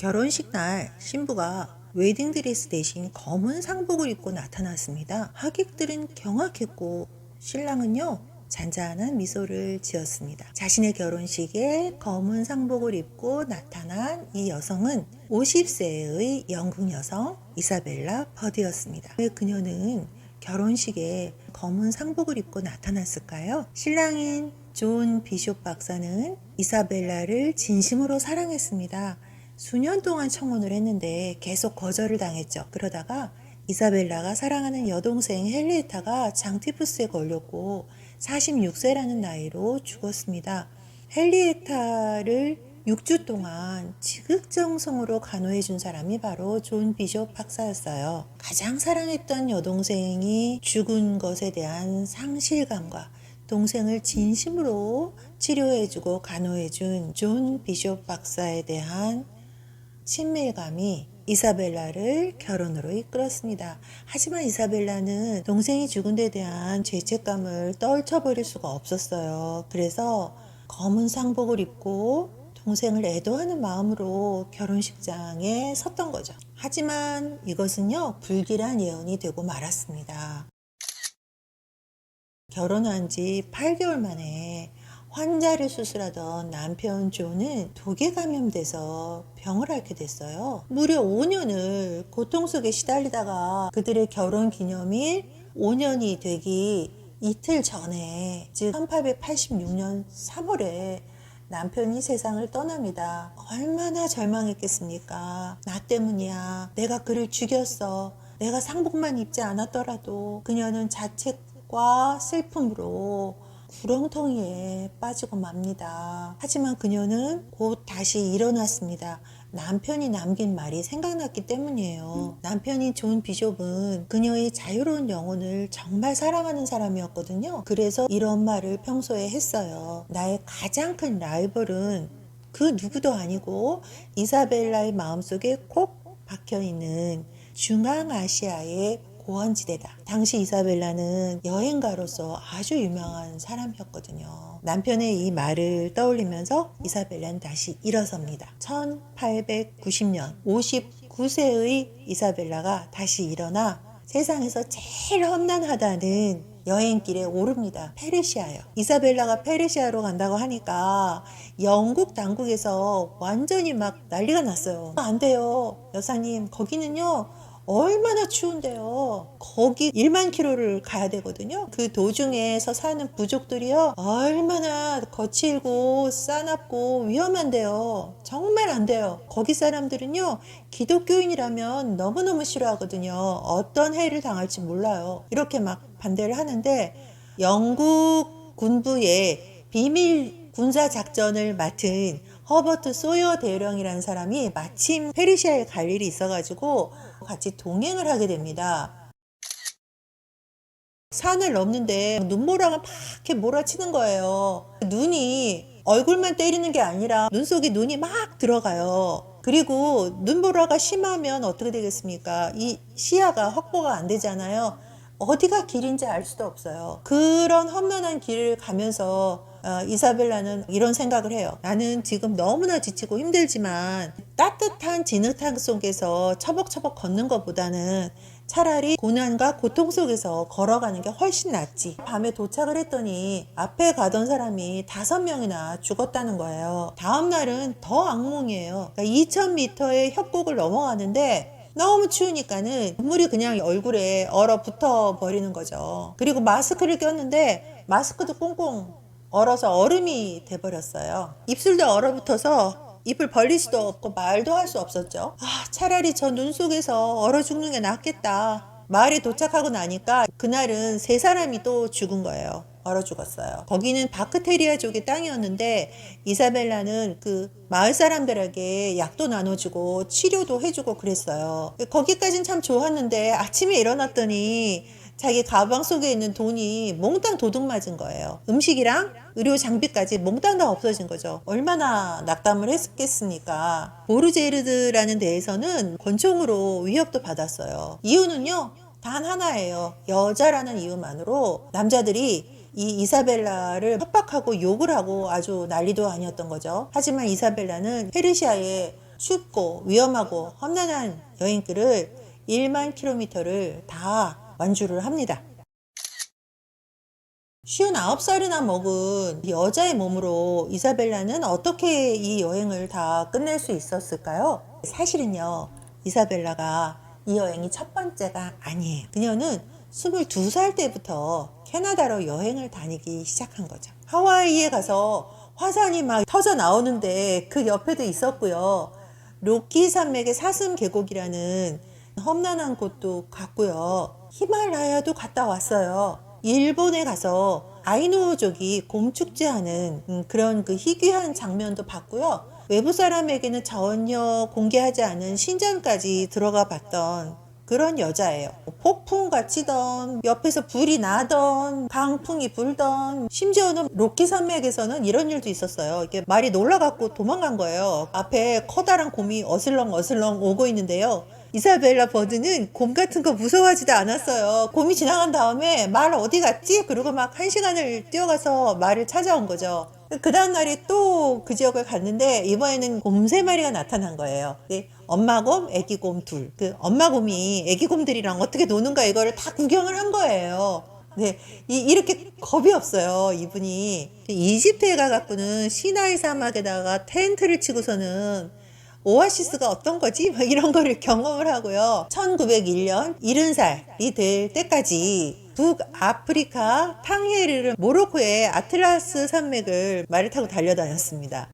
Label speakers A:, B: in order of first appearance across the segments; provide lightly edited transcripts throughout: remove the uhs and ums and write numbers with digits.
A: 결혼식 날 신부가 웨딩드레스 대신 검은 상복을 입고 나타났습니다. 하객들은 경악했고 신랑은요 잔잔한 미소를 지었습니다. 자신의 결혼식에 검은 상복을 입고 나타난 이 여성은 50세의 영국 여성 이사벨라 버드였습니다. 왜 그녀는 결혼식에 검은 상복을 입고 나타났을까요? 신랑인 존 비숍 박사는 이사벨라를 진심으로 사랑했습니다. 수년 동안 청혼을 했는데 계속 거절을 당했죠. 그러다가 이사벨라가 사랑하는 여동생 헨리에타가 장티푸스에 걸렸고 46세라는 나이로 죽었습니다. 헨리에타를 6주 동안 지극정성으로 간호해 준 사람이 바로 존 비숍 박사였어요. 가장 사랑했던 여동생이 죽은 것에 대한 상실감과 동생을 진심으로 치료해주고 간호해준 존 비숍 박사에 대한 친밀감이 이사벨라를 결혼으로 이끌었습니다. 하지만 이사벨라는 동생이 죽은 데 대한 죄책감을 떨쳐버릴 수가 없었어요. 그래서 검은 상복을 입고 동생을 애도하는 마음으로 결혼식장에 섰던 거죠. 하지만 이것은요, 불길한 예언이 되고 말았습니다. 결혼한 지 8개월 만에 환자를 수술하던 남편 존은 독에 감염돼서 병을 앓게 됐어요. 무려 5년을 고통 속에 시달리다가 그들의 결혼 기념일 5년이 되기 이틀 전에, 즉 1886년 3월에 남편이 세상을 떠납니다. 얼마나 절망했겠습니까? 나 때문이야. 내가 그를 죽였어. 내가 상복만 입지 않았더라도. 그녀는 자책과 슬픔으로 구렁텅이에 빠지고 맙니다. 하지만 그녀는 곧 다시 일어났습니다. 남편이 남긴 말이 생각났기 때문이에요. 남편인 존 비숍은 그녀의 자유로운 영혼을 정말 사랑하는 사람이었거든요. 그래서 이런 말을 평소에 했어요. 나의 가장 큰 라이벌은 그 누구도 아니고 이사벨라의 마음속에 콕 박혀있는 중앙아시아의 고원지대다. 당시 이사벨라는 여행가로서 아주 유명한 사람이었거든요. 남편의 이 말을 떠올리면서 이사벨라는 다시 일어섭니다. 1890년 59세의 이사벨라가 다시 일어나 세상에서 제일 험난하다는 여행길에 오릅니다. 페르시아요. 이사벨라가 페르시아로 간다고 하니까 영국 당국에서 완전히 막 난리가 났어요. 안 돼요. 여사님, 거기는요 얼마나 추운데요. 거기 1만 킬로를 가야 되거든요. 그 도중에서 사는 부족들이요 얼마나 거칠고 싸납고 위험한데요. 정말 안 돼요. 거기 사람들은요 기독교인이라면 너무너무 싫어하거든요. 어떤 해를 당할지 몰라요. 이렇게 막 반대를 하는데, 영국 군부의 비밀 군사 작전을 맡은 허버트 소여 대령이라는 사람이 마침 페르시아에 갈 일이 있어가지고 같이 동행을 하게 됩니다. 산을 넘는데 눈보라가 막 이렇게 몰아치는 거예요. 눈이 얼굴만 때리는 게 아니라 눈 속에 눈이 막 들어가요. 그리고 눈보라가 심하면 어떻게 되겠습니까? 이 시야가 확보가 안 되잖아요. 어디가 길인지 알 수도 없어요. 그런 험난한 길을 가면서 이사벨라는 이런 생각을 해요. 나는 지금 너무나 지치고 힘들지만 따뜻한 진흙탕 속에서 처벅처벅 걷는 것보다는 차라리 고난과 고통 속에서 걸어가는 게 훨씬 낫지. 밤에 도착을 했더니 앞에 가던 사람이 5명이나 죽었다는 거예요. 다음 날은 더 악몽이에요. 그러니까 2000m의 협곡을 넘어가는데 너무 추우니까는 눈물이 그냥 얼굴에 얼어붙어 버리는 거죠. 그리고 마스크를 꼈는데 마스크도 꽁꽁 얼어서 얼음이 돼버렸어요. 입술도 얼어붙어서 입을 벌릴 수도 없고 말도 할 수 없었죠. 차라리 저 눈 속에서 얼어 죽는 게 낫겠다. 마을에 도착하고 나니까 그날은 3사람이 또 죽은 거예요. 얼어 죽었어요. 거기는 바크테리아족의 땅이었는데 이사벨라는 그 마을 사람들에게 약도 나눠주고 치료도 해주고 그랬어요. 거기까진 참 좋았는데 아침에 일어났더니 자기 가방 속에 있는 돈이 몽땅 도둑 맞은 거예요. 음식이랑 의료 장비까지 몽땅 다 없어진 거죠. 얼마나 낙담을 했겠습니까? 보르제르드라는 데에서는 권총으로 위협도 받았어요. 이유는요 단 하나예요. 여자라는 이유만으로 남자들이 이 이사벨라를 협박하고 욕을 하고 아주 난리도 아니었던 거죠. 하지만 이사벨라는 페르시아의 춥고 위험하고 험난한 여행길을 1만 킬로미터를 다 완주를 합니다. 59살이나 먹은 여자의 몸으로 이사벨라는 어떻게 이 여행을 다 끝낼 수 있었을까요? 사실은요, 이사벨라가 이 여행이 첫 번째가 아니에요. 그녀는 22살 때부터 캐나다로 여행을 다니기 시작한 거죠. 하와이에 가서 화산이 막 터져 나오는데 그 옆에도 있었고요. 로키 산맥의 사슴 계곡이라는 험난한 곳도 갔고요. 히말라야도 갔다 왔어요. 일본에 가서 아이누어족이 곰축제하는 그런 그 희귀한 장면도 봤고요. 외부 사람에게는 전혀 공개하지 않은 신전까지 들어가 봤던 그런 여자예요. 폭풍과 치던, 옆에서 불이 나던, 강풍이 불던, 심지어는 로키 산맥에서는 이런 일도 있었어요. 이게 말이 놀라갖고 도망간 거예요. 앞에 커다란 곰이 어슬렁어슬렁 오고 있는데요. 이사벨라 버드는 곰 같은 거 무서워하지도 않았어요. 곰이 지나간 다음에 말 어디 갔지? 그러고 막 1시간을 뛰어가서 말을 찾아온 거죠. 그 다음날에 또 그 지역을 갔는데 이번에는 곰 3마리가 나타난 거예요. 엄마 곰, 애기 곰 둘. 그 엄마 곰이 애기 곰들이랑 어떻게 노는가 이거를 다 구경을 한 거예요. 네, 이렇게 겁이 없어요, 이분이. 이집트에 가갖고는 시나이 사막에다가 텐트를 치고서는 오아시스가 어떤 거지? 막 이런 거를 경험을 하고요. 1901년 70살이 될 때까지 북아프리카 탕헤르르 모로코의 아틀라스 산맥을 말을 타고 달려다녔습니다.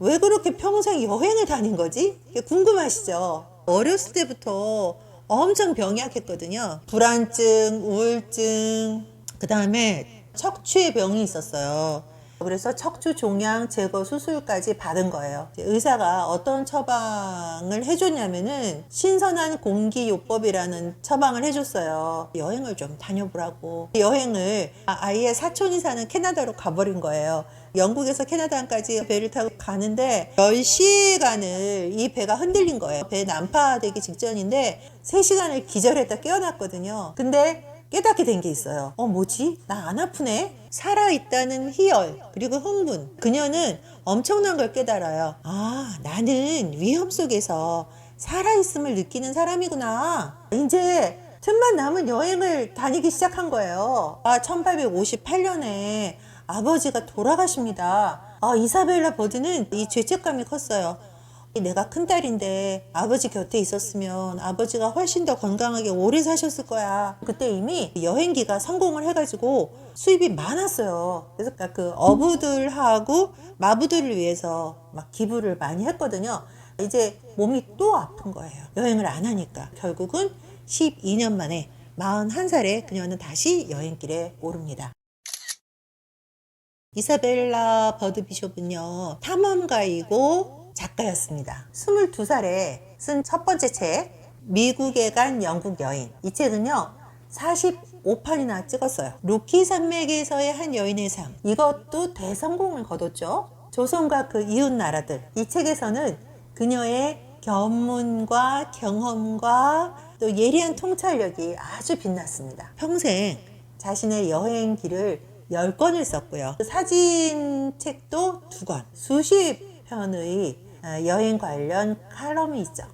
A: 왜 그렇게 평생 여행을 다닌 거지? 궁금하시죠? 어렸을 때부터 엄청 병약했거든요. 불안증, 우울증, 그 다음에 척추의 병이 있었어요. 그래서 척추 종양 제거 수술까지 받은 거예요. 의사가 어떤 처방을 해줬냐면은 신선한 공기요법이라는 처방을 해줬어요. 여행을 좀 다녀보라고. 여행을 아이의 사촌이 사는 캐나다로 가버린 거예요. 영국에서 캐나다까지 배를 타고 가는데 10시간을 이 배가 흔들린 거예요. 배 난파되기 직전인데 3시간을 기절했다 깨어났거든요. 근데 깨닫게 된 게 있어요. 뭐지? 나 안 아프네? 살아있다는 희열, 그리고 흥분. 그녀는 엄청난 걸 깨달아요. 나는 위험 속에서 살아있음을 느끼는 사람이구나. 이제 틈만 남은 여행을 다니기 시작한 거예요. 1858년에 아버지가 돌아가십니다. 이사벨라 버드는 이 죄책감이 컸어요. 내가 큰딸인데 아버지 곁에 있었으면 아버지가 훨씬 더 건강하게 오래 사셨을 거야. 그때 이미 여행기가 성공을 해가지고 수입이 많았어요. 그래서 그 어부들하고 마부들을 위해서 막 기부를 많이 했거든요. 이제 몸이 또 아픈 거예요. 여행을 안 하니까. 결국은 12년 만에 41살에 그녀는 다시 여행길에 오릅니다. 이사벨라 버드 비숍은요, 탐험가이고 작가였습니다. 22살에 쓴 첫 번째 책, 미국에 간 영국 여인. 이 책은요 45판이나 찍었어요. 로키 산맥에서의 한 여인의 삶, 이것도 대성공을 거뒀죠. 조선과 그 이웃 나라들. 이 책에서는 그녀의 견문과 경험과 또 예리한 통찰력이 아주 빛났습니다. 평생 자신의 여행기를 10권을 썼고요. 사진책도 2권, 수십 편의 여행 관련 칼럼이 있죠.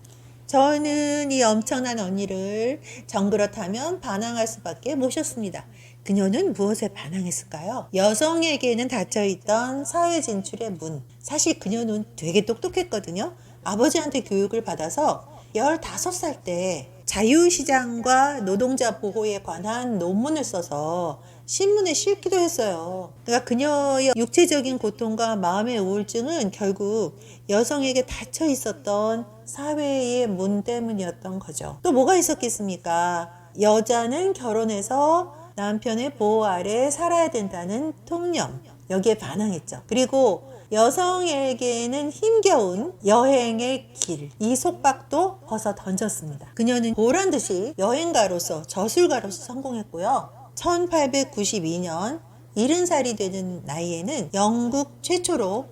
A: 저는 이 엄청난 언니를 정그렇다면 반항할 수밖에 모셨습니다. 그녀는 무엇에 반항했을까요? 여성에게는 닫혀있던 사회 진출의 문. 사실 그녀는 되게 똑똑했거든요. 아버지한테 교육을 받아서 15살 때 자유시장과 노동자 보호에 관한 논문을 써서 신문에 실기도 했어요. 그러니까 그녀의 육체적인 고통과 마음의 우울증은 결국 여성에게 닫혀 있었던 사회의 문 때문이었던 거죠. 또 뭐가 있었겠습니까? 여자는 결혼해서 남편의 보호 아래 살아야 된다는 통념. 여기에 반항했죠. 그리고 여성에게는 힘겨운 여행의 길, 이 속박도 벗어 던졌습니다. 그녀는 보란듯이 여행가로서, 저술가로서 성공했고요. 1892년 70살이 되는 나이에는 영국 최초로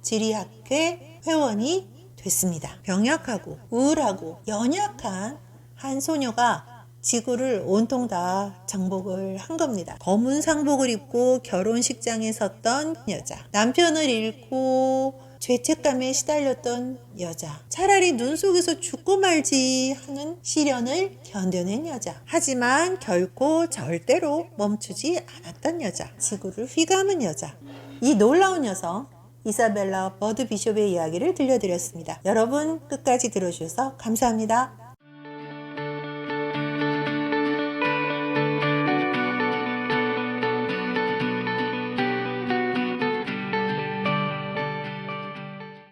A: 왕립지리학회 회원이 됐습니다. 병약하고 우울하고 연약한 한 소녀가 지구를 온통 다 정복을 한 겁니다. 검은 상복을 입고 결혼식장에 섰던 여자. 남편을 잃고 죄책감에 시달렸던 여자. 차라리 눈 속에서 죽고 말지 하는 시련을 견뎌낸 여자. 하지만 결코 절대로 멈추지 않았던 여자. 지구를 휘감은 여자. 이 놀라운 여성 이사벨라 버드 비숍의 이야기를 들려드렸습니다. 여러분 끝까지 들어주셔서 감사합니다.